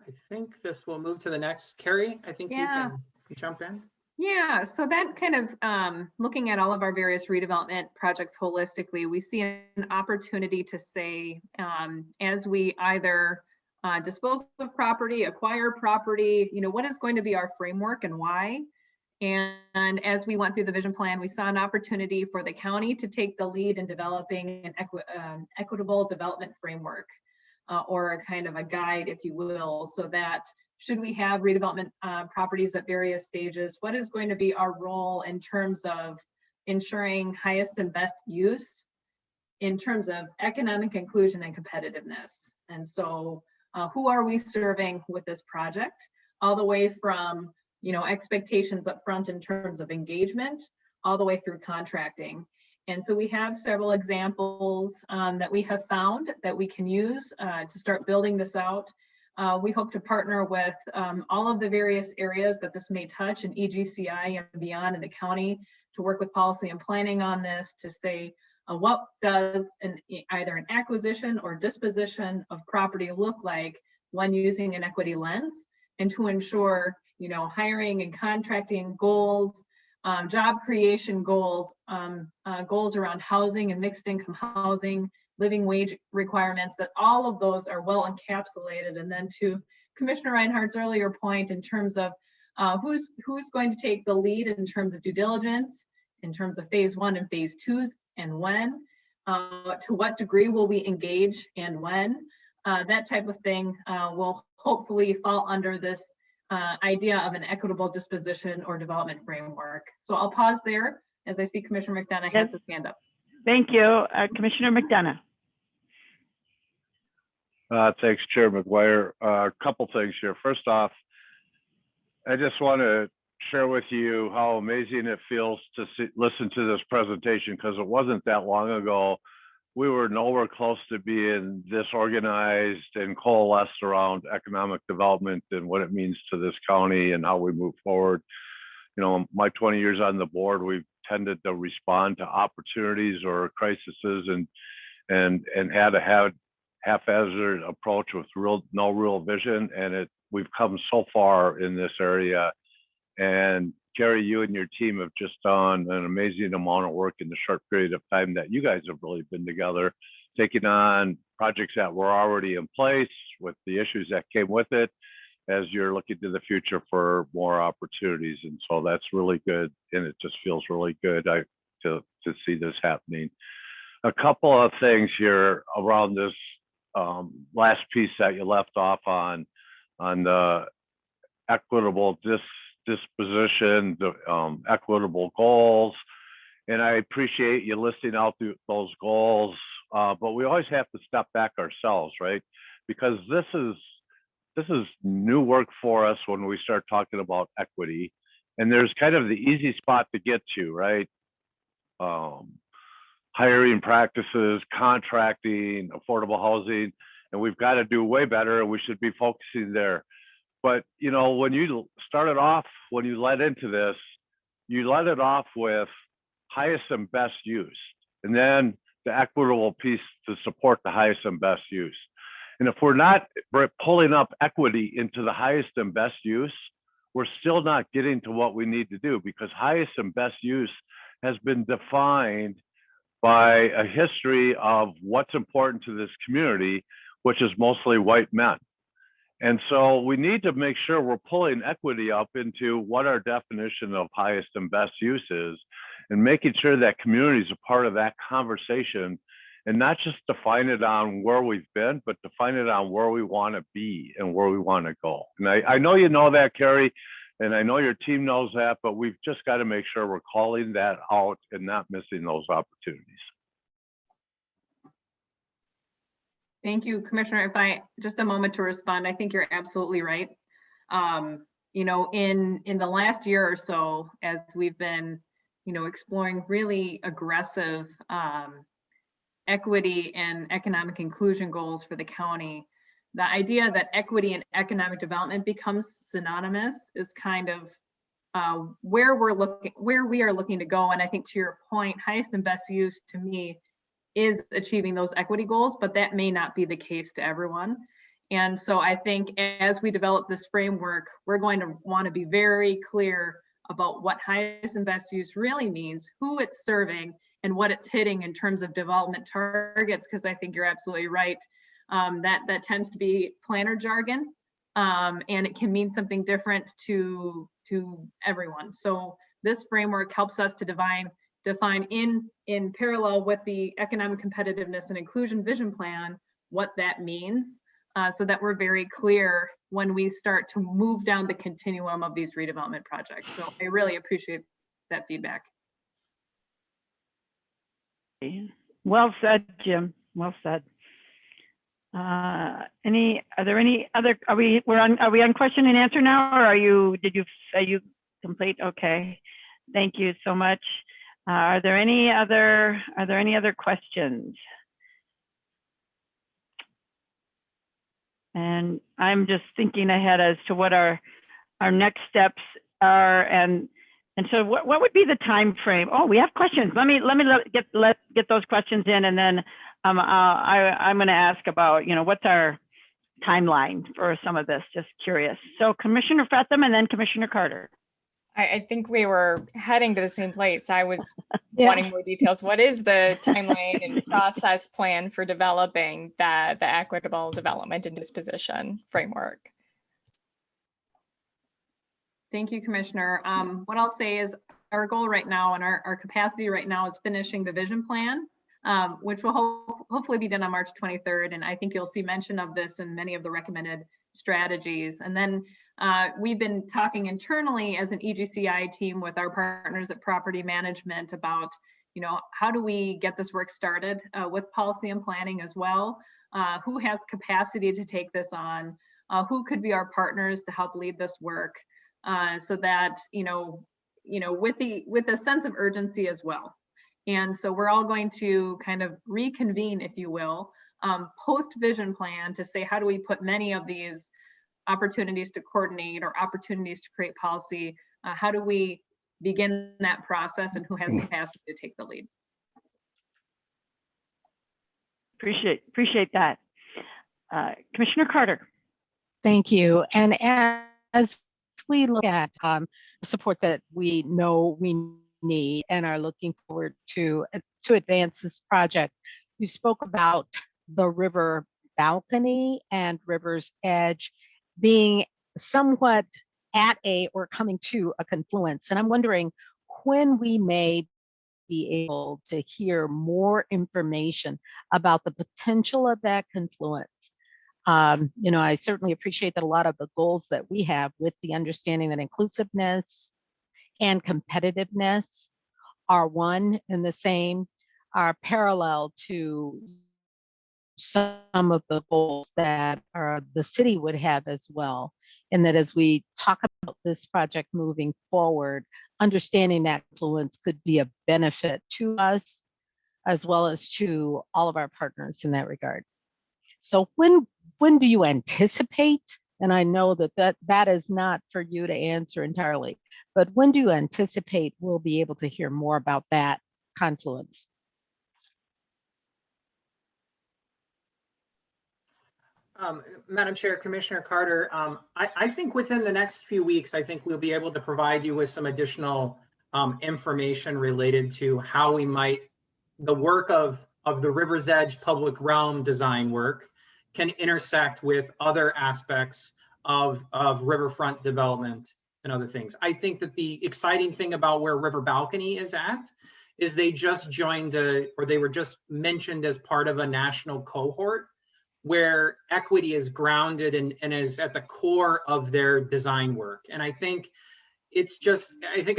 I think this will move to the next. Carrie, I think you can jump in. Yeah, so that kind of looking at all of our various redevelopment projects holistically, we see an opportunity to say, as we either dispose of property, acquire property, what is going to be our framework and why? And as we went through the vision plan, we saw an opportunity for the county to take the lead in developing an equitable development framework. Or a kind of a guide, if you will, so that should we have redevelopment properties at various stages, what is going to be our role in terms of ensuring highest and best use in terms of economic inclusion and competitiveness? And so who are we serving with this project, all the way from, you know, expectations up front in terms of engagement, all the way through contracting. And so we have several examples that we have found that we can use to start building this out. We hope to partner with all of the various areas that this may touch in EGCI and beyond in the county to work with policy and planning on this to say what does either an acquisition or disposition of property look like when using an equity lens, and to ensure, you know, hiring and contracting goals, job creation goals, goals around housing and mixed income housing, living wage requirements, that all of those are well encapsulated. And then to Commissioner Reinhardt's earlier point in terms of who's going to take the lead in terms of due diligence, in terms of phase 1 and phase 2s, and when, to what degree will we engage and when, that type of thing will hopefully fall under this idea of an equitable disposition or development framework. So I'll pause there as I see Commissioner McDonough has his hand up. Thank you. Commissioner McDonough. Thanks, Chair McGuire. A couple things here. First off, I just want to share with you how amazing it feels to listen to this presentation, because it wasn't that long ago we were nowhere close to being this organized and coalesced around economic development and what it means to this county and how we move forward. You know, my 20 years on the board, we've tended to respond to opportunities or crises and had a haphazard approach with no real vision. And we've come so far in this area. And Carrie, you and your team have just done an amazing amount of work in the short period of time that you guys have really been together, taking on projects that were already in place with the issues that came with it, as you're looking to the future for more opportunities. And so that's really good. And it just feels really good to see this happening. A couple of things here around this last piece that you left off on the equitable disposition, the equitable goals. And I appreciate you listing out those goals, but we always have to step back ourselves, right? Because this is new work for us when we start talking about equity. And there's kind of the easy spot to get to, right? Hiring practices, contracting, affordable housing, and we've got to do way better, and we should be focusing there. But, you know, when you started off, when you led into this, you led it off with highest and best use, and then the equitable piece to support the highest and best use. And if we're not pulling up equity into the highest and best use, we're still not getting to what we need to do, because highest and best use has been defined by a history of what's important to this community, which is mostly white men. And so we need to make sure we're pulling equity up into what our definition of highest and best use is, and making sure that communities are part of that conversation, and not just define it on where we've been, but define it on where we want to be and where we want to go. And I know you know that, Carrie, and I know your team knows that, but we've just got to make sure we're calling that out and not missing those opportunities. Thank you, Commissioner. If I just a moment to respond, I think you're absolutely right. You know, in the last year or so, as we've been, you know, exploring really aggressive equity and economic inclusion goals for the county, the idea that equity and economic development becomes synonymous is kind of where we are looking to go. And I think, to your point, highest and best use to me is achieving those equity goals, but that may not be the case to everyone. And so I think as we develop this framework, we're going to want to be very clear about what highest and best use really means, who it's serving, and what it's hitting in terms of development targets, because I think you're absolutely right. That tends to be planner jargon, and it can mean something different to everyone. So this framework helps us to define in parallel with the economic competitiveness and inclusion vision plan, what that means, so that we're very clear when we start to move down the continuum of these redevelopment projects. So I really appreciate that feedback. Well said, Jim. Well said. Are there any other, are we on question and answer now, or are you complete? Okay, thank you so much. Are there any other questions? And I'm just thinking ahead as to what our next steps are, and so what would be the time frame? Oh, we have questions. Let me get those questions in, and then I'm going to ask about, what's our timeline for some of this. Just curious. So Commissioner Fretham and then Commissioner Carter. I think we were heading to the same place. I was Yeah. wanting more details. What is the timeline and process plan for developing the equitable development and disposition framework? Thank you, Commissioner. What I'll say is our goal right now and our capacity right now is finishing the vision plan, which will hopefully be done on March 23rd. And I think you'll see mention of this in many of the recommended strategies. And then we've been talking internally as an EGCI team with our partners at Property Management about, how do we get this work started with policy and planning as well? Who has capacity to take this on? Who could be our partners to help lead this work? So that, with a sense of urgency as well. And so we're all going to kind of reconvene, if you will, post vision plan to say, how do we put many of these opportunities to coordinate or opportunities to create policy? How do we begin that process, and who has capacity to take the lead? Appreciate that. Commissioner Carter. Thank you. And as we look at support that we know we need and are looking forward to advance this project, you spoke about the river balcony and river's edge being somewhat at or coming to a confluence. And I'm wondering when we may be able to hear more information about the potential of that confluence. I certainly appreciate that a lot of the goals that we have, with the understanding that inclusiveness and competitiveness are one and the same, are parallel to some of the goals that the city would have as well. And that as we talk about this project moving forward, understanding that influence could be a benefit to us as well as to all of our partners in that regard. So when do you anticipate, and I know that is not for you to answer entirely, but when do you anticipate we'll be able to hear more about that confluence? Madam Chair, Commissioner Carter, I think within the next few weeks, I think we'll be able to provide you with some additional information related to how we might, the work of the River's Edge public realm design work can intersect with other aspects of riverfront development and other things. I think that the exciting thing about where River Balcony is at is they just joined or they were just mentioned as part of a national cohort where equity is grounded and is at the core of their design work. And I think it's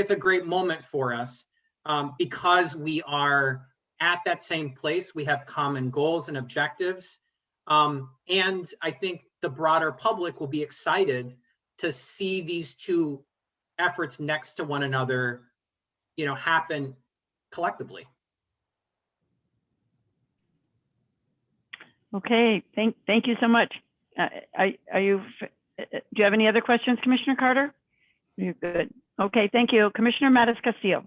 a great moment for us because we are at that same place. We have common goals and objectives. And I think the broader public will be excited to see these two efforts next to one another, happen collectively. Okay, thank you so much. Do you have any other questions, Commissioner Carter? You're good. Okay, thank you. Commissioner Mattis Castillo.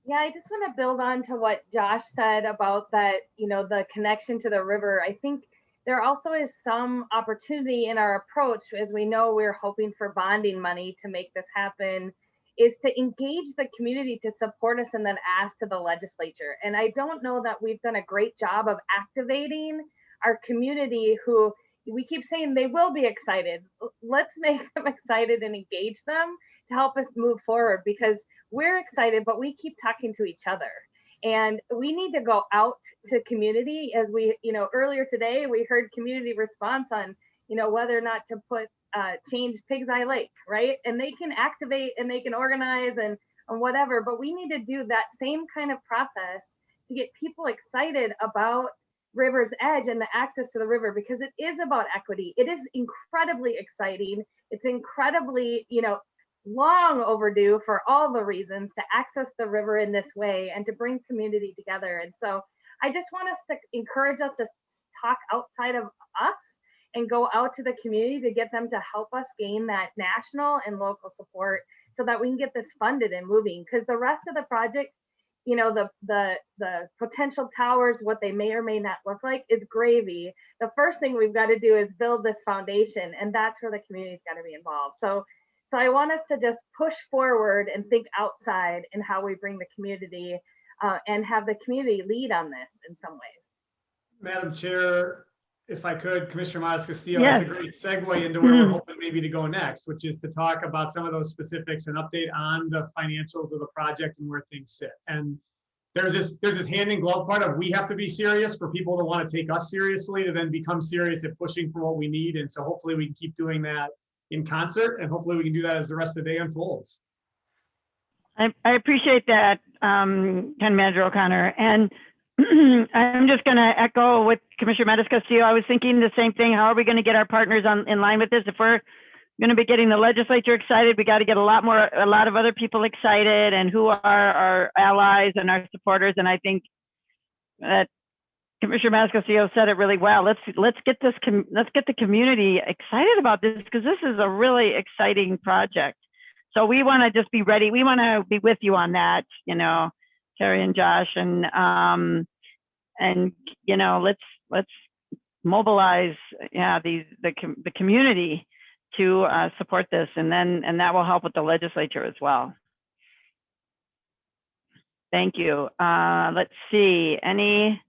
Yeah, I just want to build on to what Josh said about that, the connection to the river. I think there also is some opportunity in our approach, as we know we're hoping for bonding money to make this happen, is to engage the community to support us and then ask to the legislature. And I don't know that we've done a great job of activating our community, who we keep saying they will be excited. Let's make them excited and engage them to help us move forward, because we're excited, but we keep talking to each other. And we need to go out to community, as we, earlier today, we heard community response on, whether or not to change Pig's Eye Lake, right? And they can activate and they can organize and whatever, but we need to do that same kind of process to get people excited about river's edge and the access to the river, because it is about equity. It is incredibly exciting. It's incredibly, long overdue for all the reasons to access the river in this way and to bring community together. And so I just want us to encourage us to talk outside of us and go out to the community to get them to help us gain that national and local support so that we can get this funded and moving. Because the rest of the project, the potential towers, what they may or may not look like, is gravy. The first thing we've got to do is build this foundation, and that's where the community's got to be involved. So I want us to just push forward and think outside in how we bring the community and have the community lead on this in some ways. Madam Chair, if I could, Commissioner Moss-Castillo, Yes. that's a great segue into where we're hoping maybe to go next, which is to talk about some of those specifics and update on the financials of the project and where things sit. And there's this hand in glove part of we have to be serious for people to want to take us seriously, to then become serious at pushing for what we need. And so hopefully we can keep doing that in concert, and hopefully we can do that as the rest of the day unfolds. I appreciate that, County Manager O'Connor. And I'm just going to echo what Commissioner Manis-Castillo. I was thinking the same thing. How are we going to get our partners in line with this? If we're going to be getting the legislature excited, we got to get a lot of other people excited, and who are our allies and our supporters. And I think that Commissioner Manis-Castillo said it really well. Let's get the community excited about this, because this is a really exciting project. So we want to just be ready. We want to be with you on that, Terry and Josh, and let's mobilize the community to support this, and that will help with the legislature as well. Thank you. Let's see, any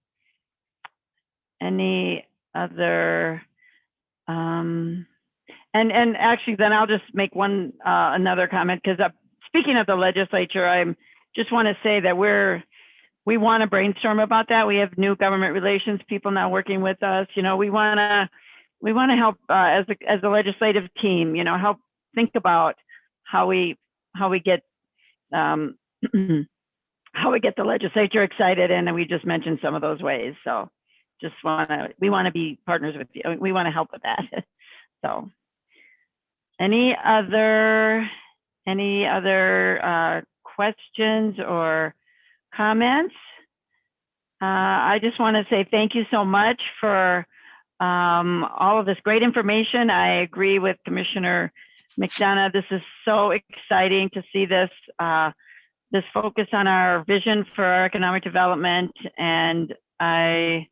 other, and actually then I'll just make another comment, because speaking of the legislature, I just want to say that we want to brainstorm about that. We have new government relations people now working with us. We want to help as a legislative team, help think about how we get how we get the legislature excited, and we just mentioned some of those ways. So we want to be partners with you. We want to help with that. So any other questions or comments? I just want to say thank you so much for all of this great information. I agree with Commissioner McDonough. This is so exciting to see this focus on our vision for our economic development, and I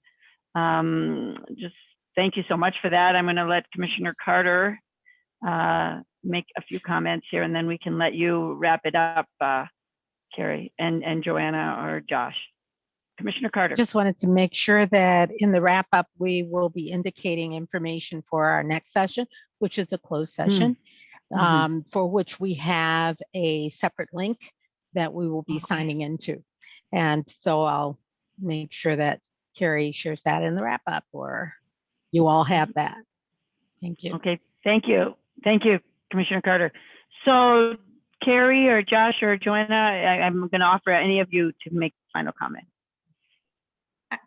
just thank you so much for that. I'm going to let Commissioner Carter make a few comments here, and then we can let you wrap it up, Carrie and Joanna or Josh. Commissioner Carter. Just wanted to make sure that in the wrap up, we will be indicating information for our next session, which is a closed session, for which we have a separate link that we will be signing into. And so I'll make sure that Carrie shares that in the wrap up, or you all have that. Thank you. Okay, thank you. Thank you, Commissioner Carter. So Carrie or Josh or Joanna, I'm going to offer any of you to make final comment.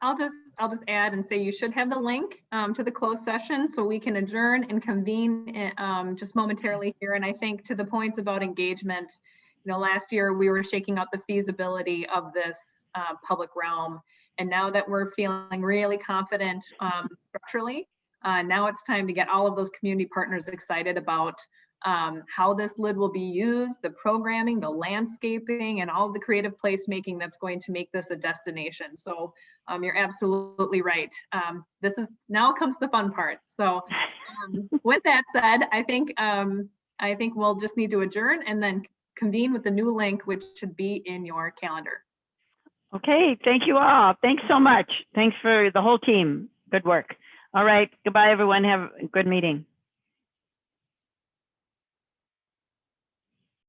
I'll just add and say you should have the link to the closed session, so we can adjourn and convene just momentarily here. And I think to the points about engagement, last year we were shaking out the feasibility of this public realm, and now that we're feeling really confident structurally, now it's time to get all of those community partners excited about how this lid will be used, the programming, the landscaping, and all the creative placemaking that's going to make this a destination. So you're absolutely right. Now comes the fun part. So with that said, I think we'll just need to adjourn and then convene with the new link, which should be in your calendar. Okay, thank you all. Thanks so much. Thanks for the whole team. Good work. All right, goodbye everyone. Have a good meeting.